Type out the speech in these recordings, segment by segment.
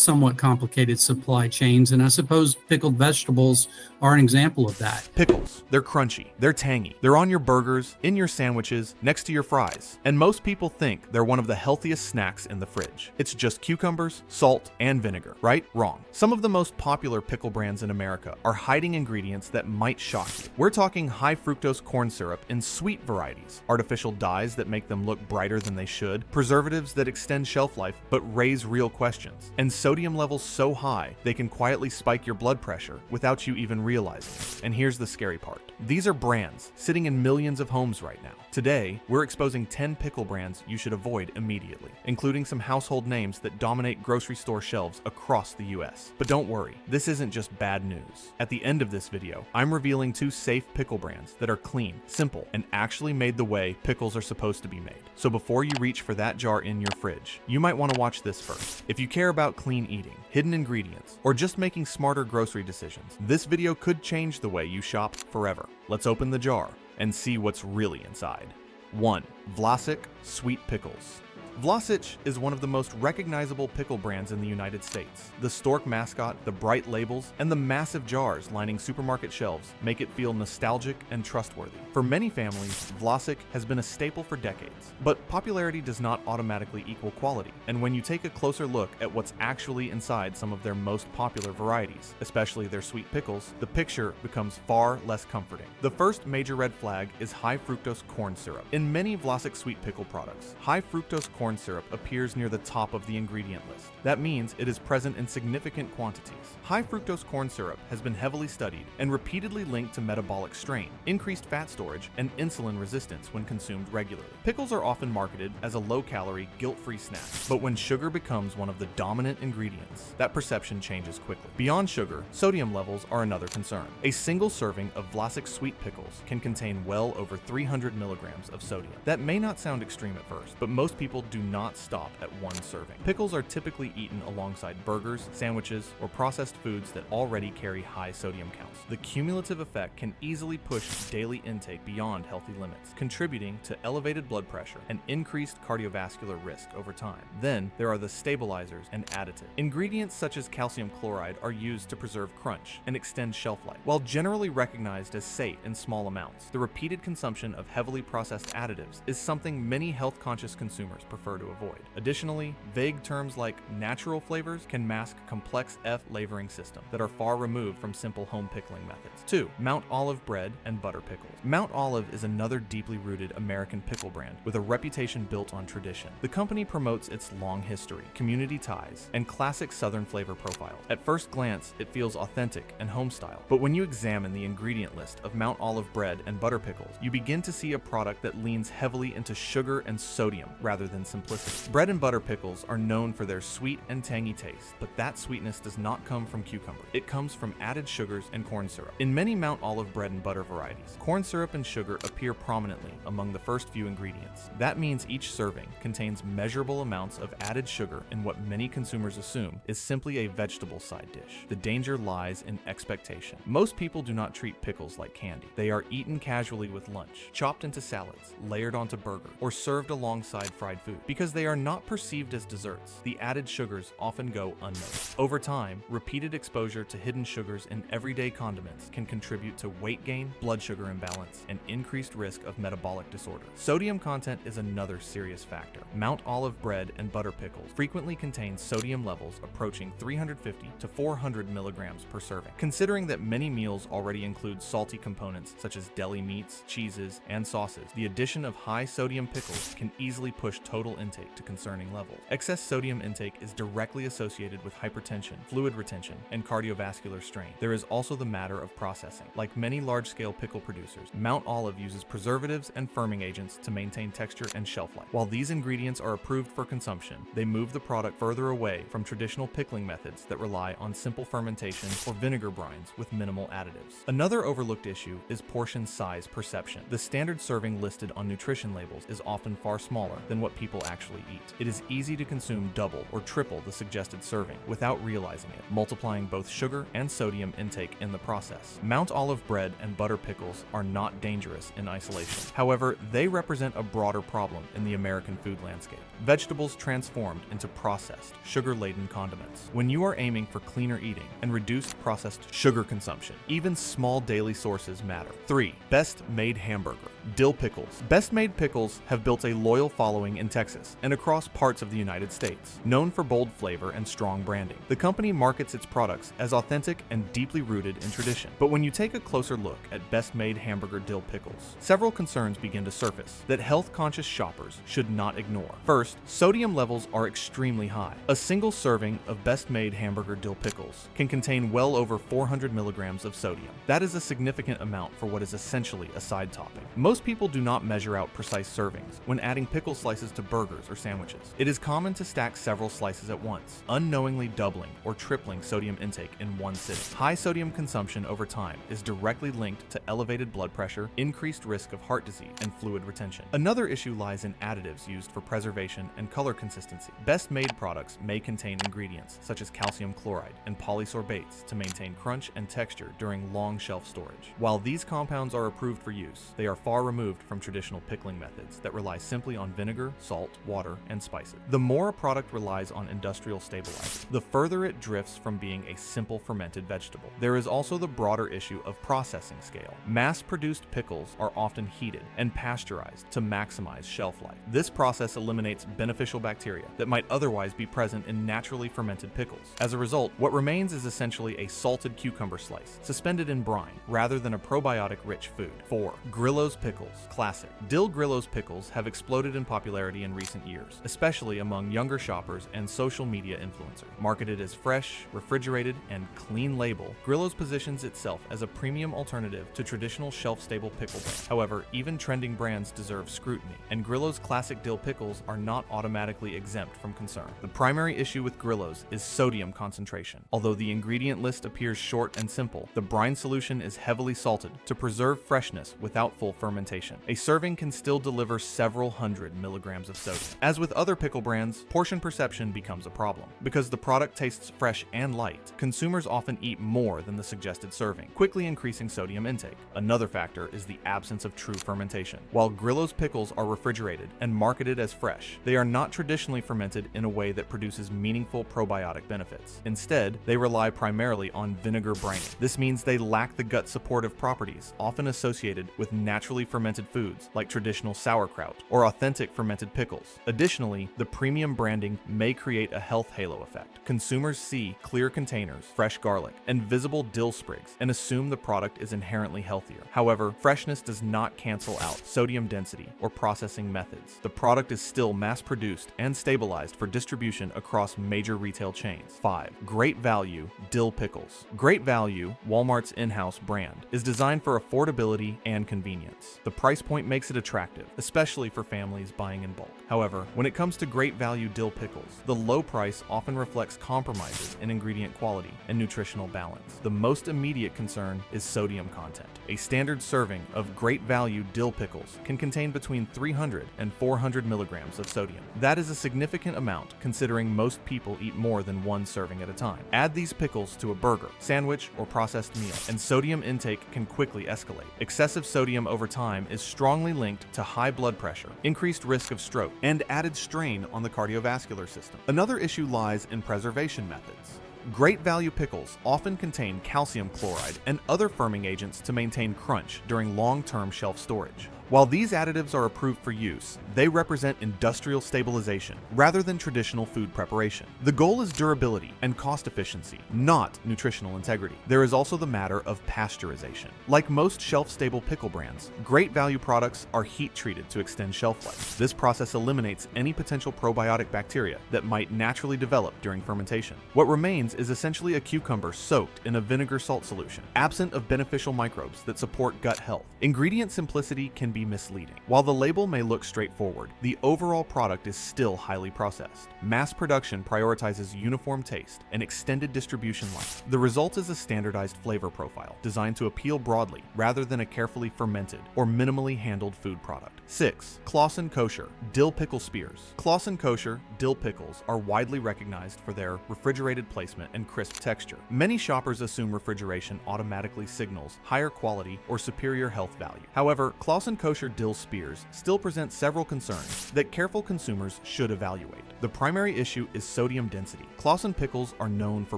somewhat complicated supply chains, and I suppose pickled vegetables are an example of that. Pickles. They're crunchy. They're tangy. They're on your burgers, in your sandwiches, next to your fries. And most people think they're one of the healthiest snacks in the fridge. It's just cucumbers, salt, and vinegar, right? Wrong. Some of the most popular pickle brands in America are hiding ingredients that might shock you. We're talking high fructose corn syrup in sweet varieties, artificial dyes that make them look brighter than they should, preservatives that extend shelf life but raise real questions, and sodium levels so high they can quietly spike your blood pressure without you even realizing it. And here's the scary part. These are brands sitting in millions of homes right now. Today, we're exposing 10 pickle brands you should avoid immediately, including some household names that dominate grocery store shelves across the US. But don't worry, this isn't just bad news. At the end of this video, I'm revealing 2 safe pickle brands that are clean, simple, and actually made the way pickles are supposed to be made. So before you reach for that jar in your fridge, you might want to watch this first. If you care about clean eating, hidden ingredients, or just making smarter grocery decisions, this video could change the way you shop forever. Let's open the jar and see what's really inside. 1. Vlasic Sweet Pickles. Vlasic is one of the most recognizable pickle brands in the United States. The stork mascot, the bright labels, and the massive jars lining supermarket shelves make it feel nostalgic and trustworthy. For many families, Vlasic has been a staple for decades. But popularity does not automatically equal quality, and when you take a closer look at what's actually inside some of their most popular varieties, especially their sweet pickles, the picture becomes far less comforting. The first major red flag is high fructose corn syrup. In many Vlasic sweet pickle products, high fructose corn syrup appears near the top of the ingredient list. That means it is present in significant quantities. High fructose corn syrup has been heavily studied and repeatedly linked to metabolic strain, increased fat storage, and insulin resistance when consumed regularly. Pickles are often marketed as a low-calorie, guilt-free snack, but when sugar becomes one of the dominant ingredients, that perception changes quickly. Beyond sugar, sodium levels are another concern. A single serving of Vlasic sweet pickles can contain well over 300 milligrams of sodium. That may not sound extreme at first, but most people do not stop at one serving. Pickles are typically eaten alongside burgers, sandwiches, or processed foods that already carry high sodium counts. The cumulative effect can easily push daily intake beyond healthy limits, contributing to elevated blood pressure and increased cardiovascular risk over time. Then there are the stabilizers and additives. Ingredients such as calcium chloride are used to preserve crunch and extend shelf life. While generally recognized as safe in small amounts, the repeated consumption of heavily processed additives is something many health-conscious consumers prefer to avoid. Additionally, vague terms like natural flavors can mask complex flavoring systems that are far removed from simple home pickling methods. 2. Mount Olive bread and butter pickles. Mount Olive is another deeply rooted American pickle brand with a reputation built on tradition. The company promotes its long history, community ties, and classic Southern flavor profile. At first glance, it feels authentic and home-style, but when you examine the ingredient list of Mount Olive bread and butter pickles, you begin to see a product that leans heavily into sugar and sodium rather than simplicity. Bread and butter pickles are known for their sweet and tangy taste, but that sweetness does not come from cucumber. It comes from added sugars and corn syrup. In many Mount Olive bread and butter varieties, corn syrup and sugar appear prominently among the first few ingredients. That means each serving contains measurable amounts of added sugar in what many consumers assume is simply a vegetable side dish. The danger lies in expectation. Most people do not treat pickles like candy. They are eaten casually with lunch, chopped into salads, layered onto burgers, or served alongside fried food. Because they are not perceived as desserts, the added sugars often go unnoticed. Over time, repeated exposure to hidden sugars in everyday condiments can contribute to weight gain, blood sugar imbalance, and increased risk of metabolic disorder. Sodium content is another serious factor. Mount Olive bread and butter pickles frequently contain sodium levels approaching 350 to 400 milligrams per serving. Considering that many meals already include salty components such as deli meats, cheeses, and sauces, the addition of high sodium pickles can easily push total intake to concerning levels. Excess sodium intake is directly associated with hypertension, fluid retention, and cardiovascular strain. There is also the matter of processing. Like many large-scale pickle producers, Mount Olive uses preservatives and firming agents to maintain texture and shelf life. While these ingredients are approved for consumption, they move the product further away from traditional pickling methods that rely on simple fermentation or vinegar brines with minimal additives. Another overlooked issue is portion size perception. The standard serving listed on nutrition labels is often far smaller than what people people actually eat. It is easy to consume double or triple the suggested serving without realizing it, multiplying both sugar and sodium intake in the process. Mount Olive bread and butter pickles are not dangerous in isolation. However, they represent a broader problem in the American food landscape. Vegetables transformed into processed, sugar-laden condiments. When you are aiming for cleaner eating and reduced processed sugar consumption, even small daily sources matter. 3. Best Made hamburger. Dill pickles. Best Made pickles have built a loyal following in Texas and across parts of the United States. Known for bold flavor and strong branding, the company markets its products as authentic and deeply rooted in tradition. But when you take a closer look at Best Made hamburger dill pickles, several concerns begin to surface that health-conscious shoppers should not ignore. First, sodium levels are extremely high. A single serving of Best Made hamburger dill pickles can contain well over 400 milligrams of sodium. That is a significant amount for what is essentially a side topping. Most people do not measure out precise servings when adding pickle slices to burgers or sandwiches. It is common to stack several slices at once, unknowingly doubling or tripling sodium intake in one sitting. High sodium consumption over time is directly linked to elevated blood pressure, increased risk of heart disease, and fluid retention. Another issue lies in additives used for preservation and color consistency. Best Made products may contain ingredients such as calcium chloride and polysorbates to maintain crunch and texture during long shelf storage. While these compounds are approved for use, they are far removed from traditional pickling methods that rely simply on vinegar, salt, water, and spices. The more a product relies on industrial stabilizers, the further it drifts from being a simple fermented vegetable. There is also the broader issue of processing scale. Mass-produced pickles are often heated and pasteurized to maximize shelf life. This process eliminates beneficial bacteria that might otherwise be present in naturally fermented pickles. As a result, what remains is essentially a salted cucumber slice, suspended in brine, rather than a probiotic-rich food. 4. Grillo's pickles. Classic. Dill Grillo's pickles have exploded in popularity in recent years, especially among younger shoppers and social media influencers. Marketed as fresh, refrigerated, and clean label, Grillo's positions itself as a premium alternative to traditional shelf-stable pickle brands. However, even trending brands deserve scrutiny, and Grillo's classic dill pickles are not automatically exempt from concern. The primary issue with Grillo's is sodium concentration. Although the ingredient list appears short and simple, the brine solution is heavily salted to preserve freshness without full fermentation. A serving can still deliver several hundred milligrams of sodium. As with other pickle brands, portion perception becomes a problem. Because the product tastes fresh and light, consumers often eat more than the suggested serving, quickly increasing sodium intake. Another factor is the absence of true fermentation. While Grillo's pickles are refrigerated and marketed as fresh, they are not traditionally fermented in a way that produces meaningful probiotic benefits. Instead, they rely primarily on vinegar brining. This means they lack the gut supportive properties often associated with naturally fermented foods like traditional sauerkraut or authentic fermented pickles. Additionally, the premium branding may create a health halo effect. Consumers see clear containers, fresh garlic, and visible dill sprigs and assume the product is inherently healthier. However, freshness does not cancel out sodium density or processing methods. The product is still mass-produced and stabilized for distribution across major retail chains. 5. Great Value Dill Pickles. Great Value, Walmart's in-house brand, is designed for affordability and convenience. The price point makes it attractive, especially for families buying in bulk. However, when it comes to Great Value dill pickles, the low price often reflects compromises in ingredient quality and nutritional balance. The most immediate concern is sodium content. A standard serving of Great Value dill pickles can contain between 300 and 400 milligrams of sodium. That is a significant amount considering most people eat more than one serving at a time. Add these pickles to a burger, sandwich, or processed meal, and sodium intake can quickly escalate. Excessive sodium over time is strongly linked to high blood pressure, increased risk of stroke, and added strain on the cardiovascular system. Another issue lies in preservation methods. Great Value pickles often contain calcium chloride and other firming agents to maintain crunch during long-term shelf storage. While these additives are approved for use, they represent industrial stabilization rather than traditional food preparation. The goal is durability and cost efficiency, not nutritional integrity. There is also the matter of pasteurization. Like most shelf-stable pickle brands, Great Value products are heat-treated to extend shelf life. This process eliminates any potential probiotic bacteria that might naturally develop during fermentation. What remains is essentially a cucumber soaked in a vinegar salt solution, absent of beneficial microbes that support gut health. Ingredient simplicity can be be misleading. While the label may look straightforward, the overall product is still highly processed. Mass production prioritizes uniform taste and extended distribution life. The result is a standardized flavor profile designed to appeal broadly rather than a carefully fermented or minimally handled food product. 6. Claussen Kosher Dill Pickle Spears. Claussen Kosher dill pickles are widely recognized for their refrigerated placement and crisp texture. Many shoppers assume refrigeration automatically signals higher quality or superior health value. However, Claussen Kosher dill spears still present several concerns that careful consumers should evaluate. The primary issue is sodium density. Claussen pickles are known for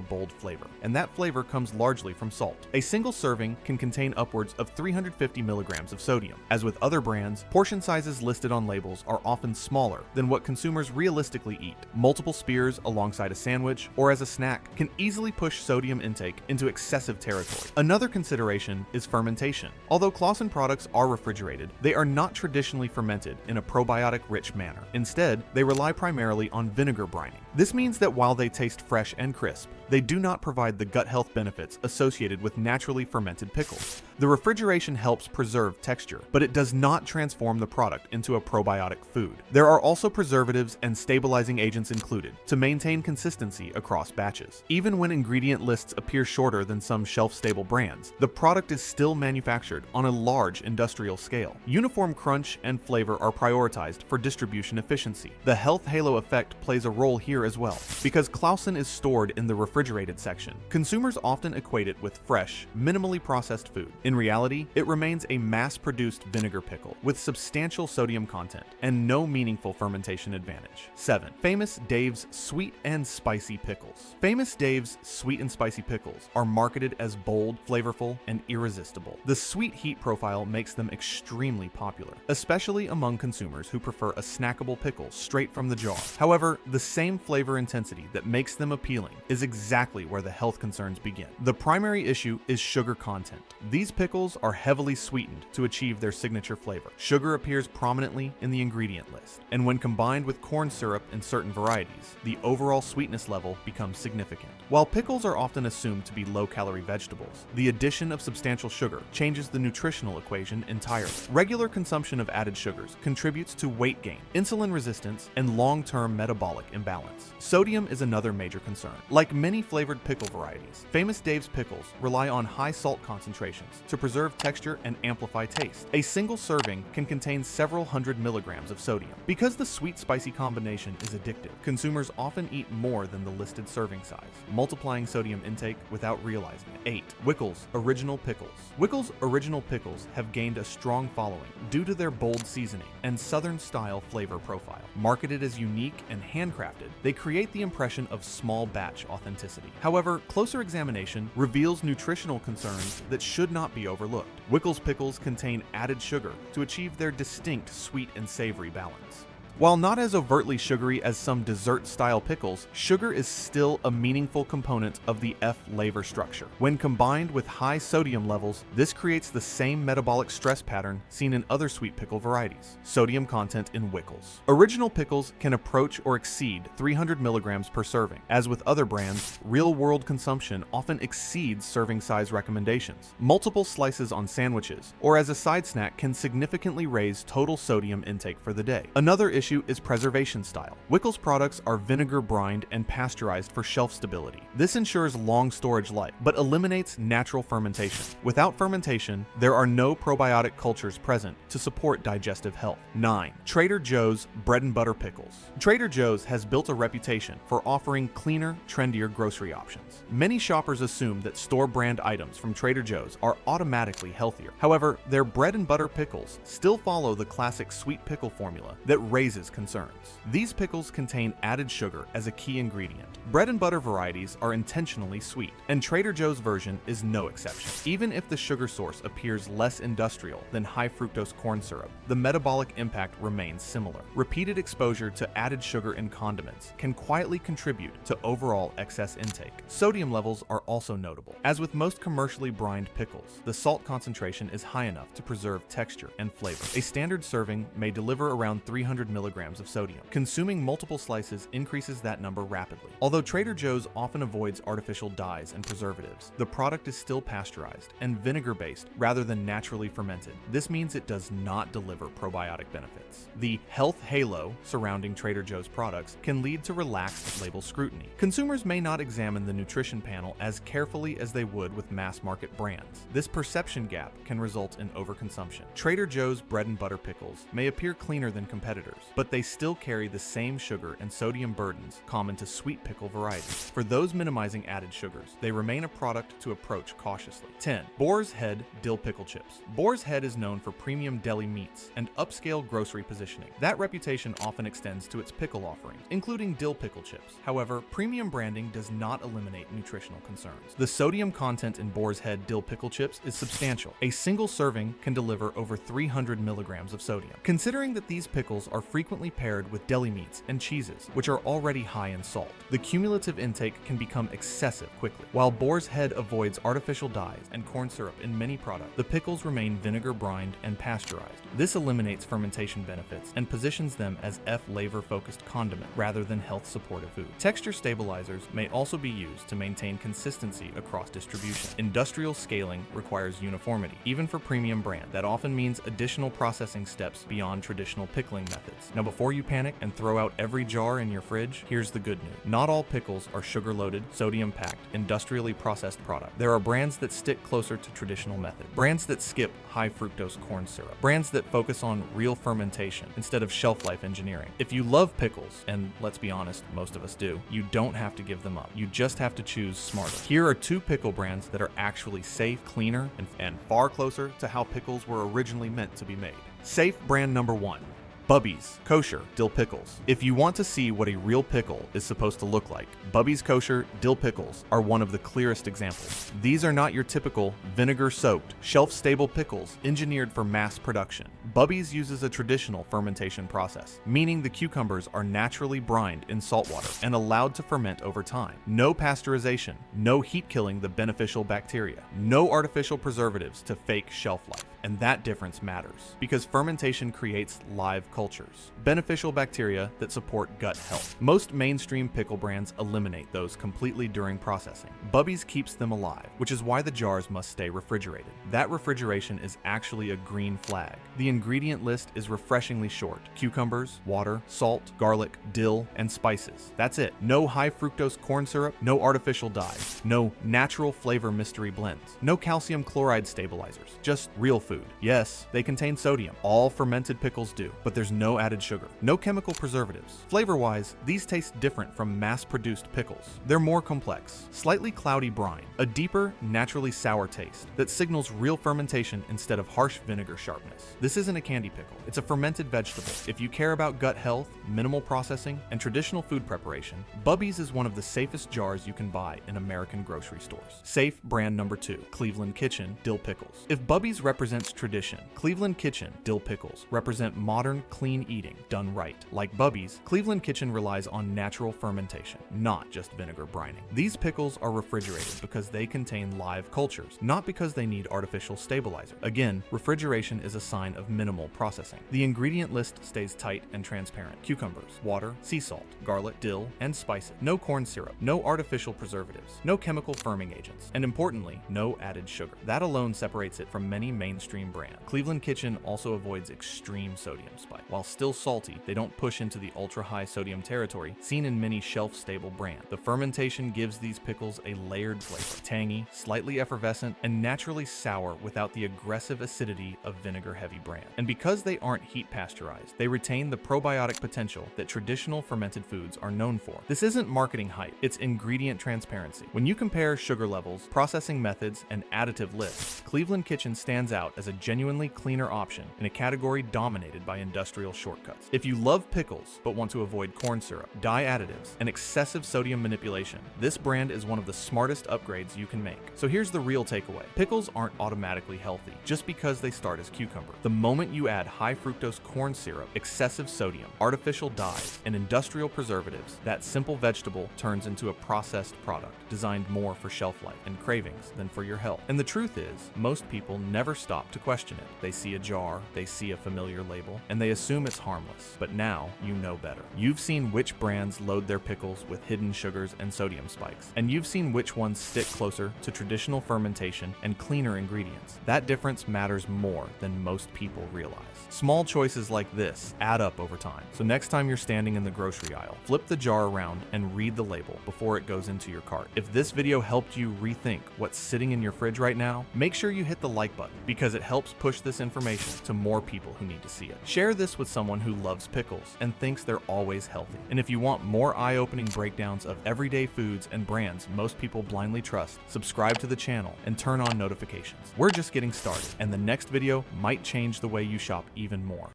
bold flavor, and that flavor comes largely from salt. A single serving can contain upwards of 350 milligrams of sodium. As with other brands, portion sizes listed on labels are often smaller than what consumers realistically eat. Multiple spears alongside a sandwich or as a snack can easily push sodium intake into excessive territory. Another consideration is fermentation. Although Claussen products are refrigerated, they are not traditionally fermented in a probiotic-rich manner. Instead, they rely primarily on vinegar brining. This means that while they taste fresh and crisp, they do not provide the gut health benefits associated with naturally fermented pickles. The refrigeration helps preserve texture, but it does not transform the product into a probiotic food. There are also preservatives and stabilizing agents included to maintain consistency across batches. Even when ingredient lists appear shorter than some shelf-stable brands, the product is still manufactured on a large industrial scale. Uniform crunch and flavor are prioritized for distribution efficiency. The health halo effect plays a role here as well. Because Claussen is stored in the refrigerated section, consumers often equate it with fresh, minimally processed food. In reality, it remains a mass-produced vinegar pickle with substantial sodium content and no meaningful fermentation advantage. 7. Famous Dave's Sweet and Spicy Pickles. Famous Dave's Sweet and Spicy Pickles are marketed as bold, flavorful, and irresistible. The sweet heat profile makes them extremely popular, especially among consumers who prefer a snackable pickle straight from the jar. However, the same flavor intensity that makes them appealing is exactly where the health concerns begin. The primary issue is sugar content. These pickles are heavily sweetened to achieve their signature flavor. Sugar appears prominently in the ingredient list, and when combined with corn syrup in certain varieties, the overall sweetness level becomes significant. While pickles are often assumed to be low-calorie vegetables, the addition of substantial sugar changes the nutritional equation entirely. Regular consumption of added sugars contributes to weight gain, insulin resistance, and long-term metabolic imbalance. Sodium is another major concern. Like many flavored pickle varieties, Famous Dave's pickles rely on high salt concentrations to preserve texture and amplify taste. A single serving can contain several hundred milligrams of sodium. Because the sweet-spicy combination is addictive, consumers often eat more than the listed serving size, multiplying sodium intake without realizing it. 8. Wickles Original Pickles. Wickles Original Pickles have gained a strong following due to their bold seasoning and southern-style flavor profile. Marketed as unique and handcrafted, they create the impression of small batch authenticity. However, closer examination reveals nutritional concerns that should not be overlooked. Wickles pickles contain added sugar to achieve their distinct sweet and savory balance. While not as overtly sugary as some dessert-style pickles, sugar is still a meaningful component of the flavor structure. When combined with high sodium levels, this creates the same metabolic stress pattern seen in other sweet pickle varieties. Sodium content in Wickles. Original pickles can approach or exceed 300 milligrams per serving. As with other brands, real-world consumption often exceeds serving size recommendations. Multiple slices on sandwiches or as a side snack can significantly raise total sodium intake for the day. Another issue is preservation style. Wickles products are vinegar brined and pasteurized for shelf stability. This ensures long storage life, but eliminates natural fermentation. Without fermentation, there are no probiotic cultures present to support digestive health. 9. Trader Joe's Bread and Butter Pickles. Trader Joe's has built a reputation for offering cleaner, trendier grocery options. Many shoppers assume that store brand items from Trader Joe's are automatically healthier. However, their bread and butter pickles still follow the classic sweet pickle formula that raises concerns. These pickles contain added sugar as a key ingredient. Bread and butter varieties are intentionally sweet, and Trader Joe's version is no exception. Even if the sugar source appears less industrial than high fructose corn syrup, the metabolic impact remains similar. Repeated exposure to added sugar in condiments can quietly contribute to overall excess intake. Sodium levels are also notable. As with most commercially brined pickles, the salt concentration is high enough to preserve texture and flavor. A standard serving may deliver around 300 milligrams milligrams of sodium. Consuming multiple slices increases that number rapidly. Although Trader Joe's often avoids artificial dyes and preservatives, the product is still pasteurized and vinegar-based rather than naturally fermented. This means it does not deliver probiotic benefits. The health halo surrounding Trader Joe's products can lead to relaxed label scrutiny. Consumers may not examine the nutrition panel as carefully as they would with mass-market brands. This perception gap can result in overconsumption. Trader Joe's bread and butter pickles may appear cleaner than competitors, but they still carry the same sugar and sodium burdens common to sweet pickle varieties. For those minimizing added sugars, they remain a product to approach cautiously. 10. Boar's Head Dill Pickle Chips. Boar's Head is known for premium deli meats and upscale grocery positioning. That reputation often extends to its pickle offerings, including dill pickle chips. However, premium branding does not eliminate nutritional concerns. The sodium content in Boar's Head Dill Pickle Chips is substantial. A single serving can deliver over 300 milligrams of sodium. Considering that these pickles are frequently paired with deli meats and cheeses, which are already high in salt, the cumulative intake can become excessive quickly. While Boar's Head avoids artificial dyes and corn syrup in many products, the pickles remain vinegar brined and pasteurized. This eliminates fermentation benefits and positions them as flavor-focused condiment rather than health-supportive food. Texture stabilizers may also be used to maintain consistency across distribution. Industrial scaling requires uniformity, even for premium brand. That often means additional processing steps beyond traditional pickling methods. Now, before you panic and throw out every jar in your fridge, here's the good news. Not all pickles are sugar-loaded, sodium-packed, industrially processed product. There are brands that stick closer to traditional method, brands that skip high fructose corn syrup, brands that focus on real fermentation instead of shelf life engineering. If you love pickles, and let's be honest, most of us do, you don't have to give them up. You just have to choose smarter. Here are 2 pickle brands that are actually safe, cleaner, and far closer to how pickles were originally meant to be made. Safe brand number 1. Bubbies Kosher Dill Pickles. If you want to see what a real pickle is supposed to look like, Bubbies Kosher Dill Pickles are one of the clearest examples. These are not your typical vinegar-soaked, shelf-stable pickles engineered for mass production. Bubbies uses a traditional fermentation process, meaning the cucumbers are naturally brined in salt water and allowed to ferment over time. No pasteurization, no heat killing the beneficial bacteria, no artificial preservatives to fake shelf life. And that difference matters, because fermentation creates live cultures, beneficial bacteria that support gut health. Most mainstream pickle brands eliminate those completely during processing. Bubbies keeps them alive, which is why the jars must stay refrigerated. That refrigeration is actually a green flag. The ingredient list is refreshingly short: cucumbers, water, salt, garlic, dill, and spices. That's it. No high fructose corn syrup, no artificial dyes, no natural flavor mystery blends, no calcium chloride stabilizers, just real food. Yes, they contain sodium. All fermented pickles do, but there's no added sugar, no chemical preservatives. Flavor-wise, these taste different from mass-produced pickles. They're more complex, slightly cloudy brine, a deeper, naturally sour taste that signals real fermentation instead of harsh vinegar sharpness. This isn't a candy pickle, it's a fermented vegetable. If you care about gut health, minimal processing, and traditional food preparation, Bubbies is one of the safest jars you can buy in American grocery stores. Safe brand number 2, Cleveland Kitchen Dill Pickles. If Bubbies represents tradition, Cleveland Kitchen Dill Pickles represent modern, clean eating done right. Like Bubbies, Cleveland Kitchen relies on natural fermentation, not just vinegar brining. These pickles are refrigerated because they contain live cultures, not because they need artificial stabilizer. Again, refrigeration is a sign of minimal processing. The ingredient list stays tight and transparent: cucumbers, water, sea salt, garlic, dill, and spices. No corn syrup, no artificial preservatives, no chemical firming agents, and importantly, no added sugar. That alone separates it from many mainstream brands. Cleveland Kitchen also avoids extreme sodium spike. While still salty, they don't push into the ultra-high sodium territory seen in many shelf-stable brands. The fermentation gives these pickles a layered flavor: tangy, slightly effervescent, and naturally sour without the aggressive acidity of vinegar-heavy brands. And because they aren't heat pasteurized, they retain the probiotic potential that traditional fermented foods are known for. This isn't marketing hype, it's ingredient transparency. When you compare sugar levels, processing methods, and additive lists, Cleveland Kitchen stands out as a genuinely cleaner option in a category dominated by industrial shortcuts. If you love pickles but want to avoid corn syrup, dye additives, and excessive sodium manipulation, this brand is one one of the smartest upgrades you can make. So here's the real takeaway. Pickles aren't automatically healthy just because they start as cucumber. The moment you add high fructose corn syrup, excessive sodium, artificial dyes, and industrial preservatives, that simple vegetable turns into a processed product designed more for shelf life and cravings than for your health. And the truth is, most people never stop to question it. They see a jar, they see a familiar label, and they assume it's harmless. But now you know better. You've seen which brands load their pickles with hidden sugars and sodium spikes, and you've seen which ones stick closer to traditional fermentation and cleaner ingredients. That difference matters more than most people realize. Small choices like this add up over time. So next time you're standing in the grocery aisle, flip the jar around and read the label before it goes into your cart. If this video helped you rethink what's sitting in your fridge right now, make sure you hit the like button because it helps push this information to more people who need to see it. Share this with someone who loves pickles and thinks they're always healthy. And if you want more eye-opening breakdowns of everyday foods and brands most people blindly trust, subscribe to the channel and turn on notifications. We're just getting started, and the next video might change the way you shop even more.